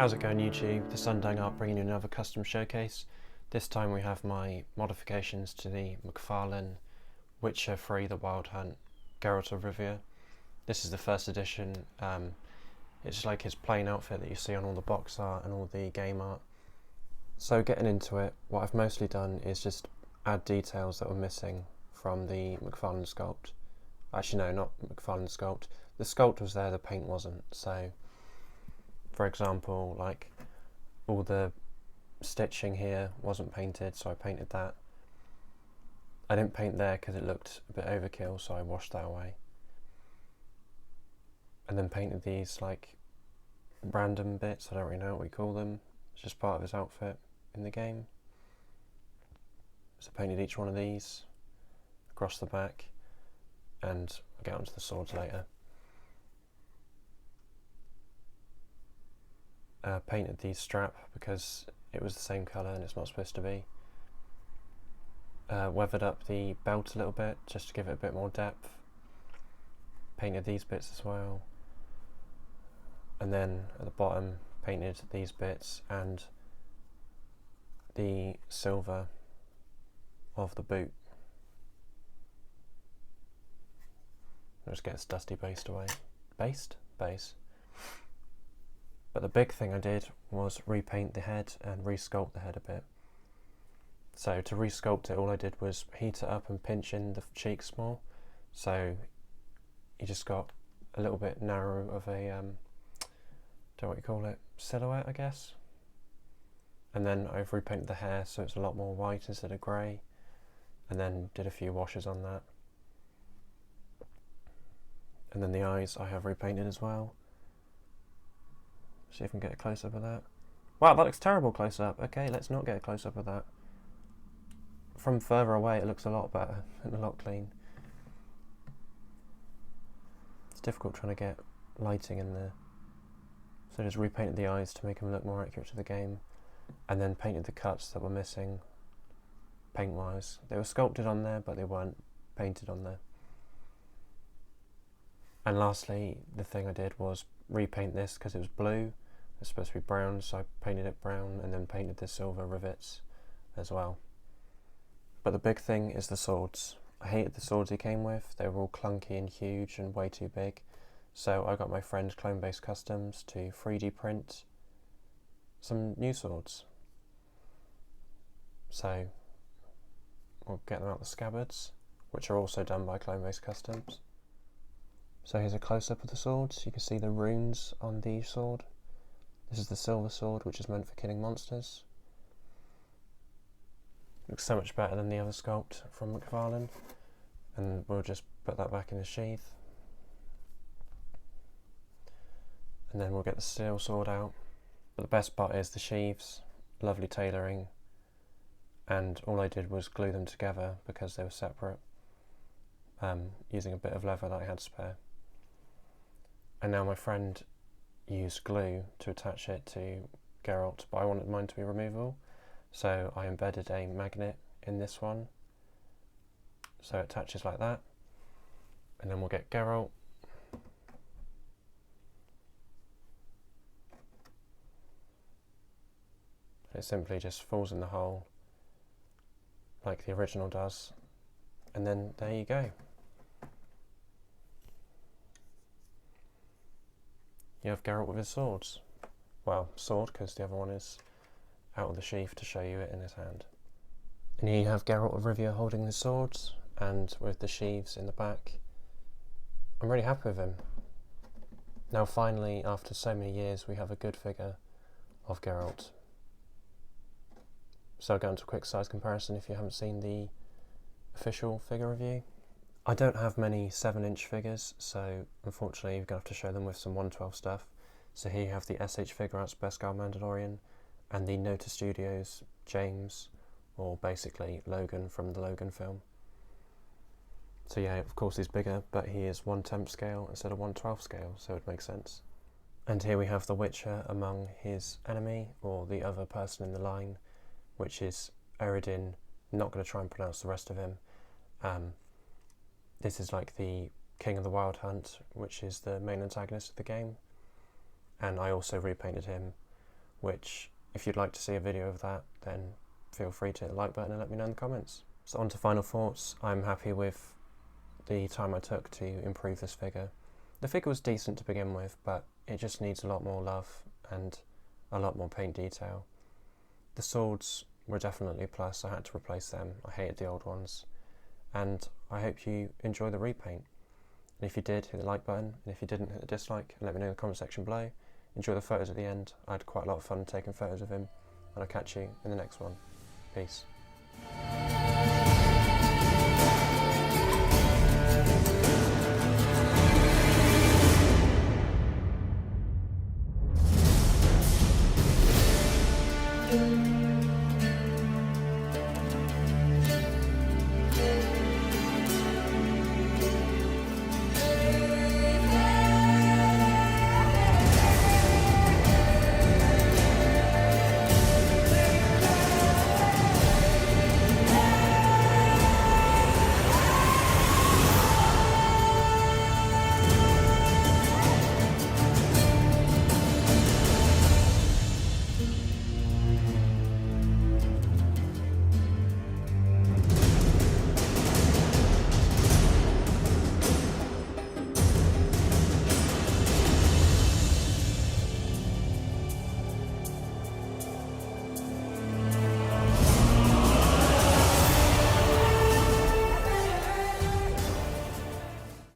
How's it going, YouTube? This is Undying Art bringing you another custom showcase. This time we have my modifications to the Mcfarlane Witcher 3 The Wild Hunt Geralt of Rivia. This is the first edition. It's like his plain outfit that you see on all the box art and all the game art. So getting into it, what I've mostly done is just add details that were missing from the Mcfarlane sculpt. Actually no, not Mcfarlane sculpt. The sculpt was there, the paint wasn't. So for example, like all the stitching here wasn't painted, so I painted that. I didn't paint there because it looked a bit overkill, so I washed that away. And then painted these like random bits, I don't really know what we call them. It's just part of his outfit in the game. So I painted each one of these across the back, and I'll get onto the swords later. Painted the strap because it was the same colour and it's not supposed to be. Weathered up the belt a little bit just to give it a bit more depth. Painted these bits as well. And then at the bottom painted these bits and the silver of the boot. I'll just get this dusty base away. Base. But the big thing I did was repaint the head and resculpt the head a bit. So to resculpt it, all I did was heat it up and pinch in the cheeks more. So you just got a little bit narrow of a, don't know what you call it, silhouette, I guess. And then I've repainted the hair so it's a lot more white instead of grey. And then did a few washes on that. And then the eyes I have repainted as well. See if we can get a close-up of that. Wow, that looks terrible close-up. Okay, let's not get a close-up of that. From further away it looks a lot better and a lot clean. It's difficult trying to get lighting in there. So I just repainted the eyes to make them look more accurate to the game. And then painted the cuts that were missing paint-wise. They were sculpted on there, but they weren't painted on there. And lastly, the thing I did was repaint this because it was blue. It's supposed to be brown, so I painted it brown and then painted the silver rivets as well. But the big thing is the swords. I hated the swords he came with. They were all clunky and huge and way too big. So I got my friend Clone Base Customs to 3D print some new swords. So we'll get them out the scabbards, which are also done by Clone Base Customs. So here's a close-up of the swords. You can see the runes on the sword. This is the silver sword, which is meant for killing monsters. Looks so much better than the other sculpt from Mcfarlane. And we'll just put that back in the sheath. And then we'll get the steel sword out. But the best part is the sheaths, lovely tailoring. And all I did was glue them together because they were separate, using a bit of leather that I had spare. And now my friend used glue to attach it to Geralt, but I wanted mine to be removable, so I embedded a magnet in this one, so it attaches like that. And then we'll get Geralt. It simply just falls in the hole like the original does, and then there you go. You have Geralt with his swords. Well, sword, because the other one is out of the sheath to show you it in his hand. And here you have Geralt of Rivia holding the swords, and with the sheaths in the back. I'm really happy with him. Now finally, after so many years, we have a good figure of Geralt. So I'll go into a quick size comparison if you haven't seen the official figure review. I don't have many 7-inch figures, so unfortunately you're going to have to show them with some 112 stuff. So here you have the SH Figure Arts Beskar Mandalorian and the Nota Studios James, or basically Logan from the Logan film. So yeah, of course he's bigger, but he is 1/10 scale instead of 1/12 scale, so it makes sense. And here we have the Witcher among his enemy, or the other person in the line, which is Eredin. I'm not going to try and pronounce the rest of him. This is like the King of the Wild Hunt, which is the main antagonist of the game. And I also repainted him which if you'd like to see a video of that, then feel free to hit the like button and let me know in the comments. So on to final thoughts. I'm happy with the time I took to improve this figure. The figure was decent to begin with, but it just needs a lot more love and a lot more paint detail. The swords were definitely a plus. I had to replace them. I hated the old ones. And I hope you enjoy the repaint. And if you did, hit the like button, and if you didn't, hit the dislike, and let me know in the comment section below. Enjoy the photos at the end. I had quite a lot of fun taking photos of him, and I'll catch you in the next one. Peace.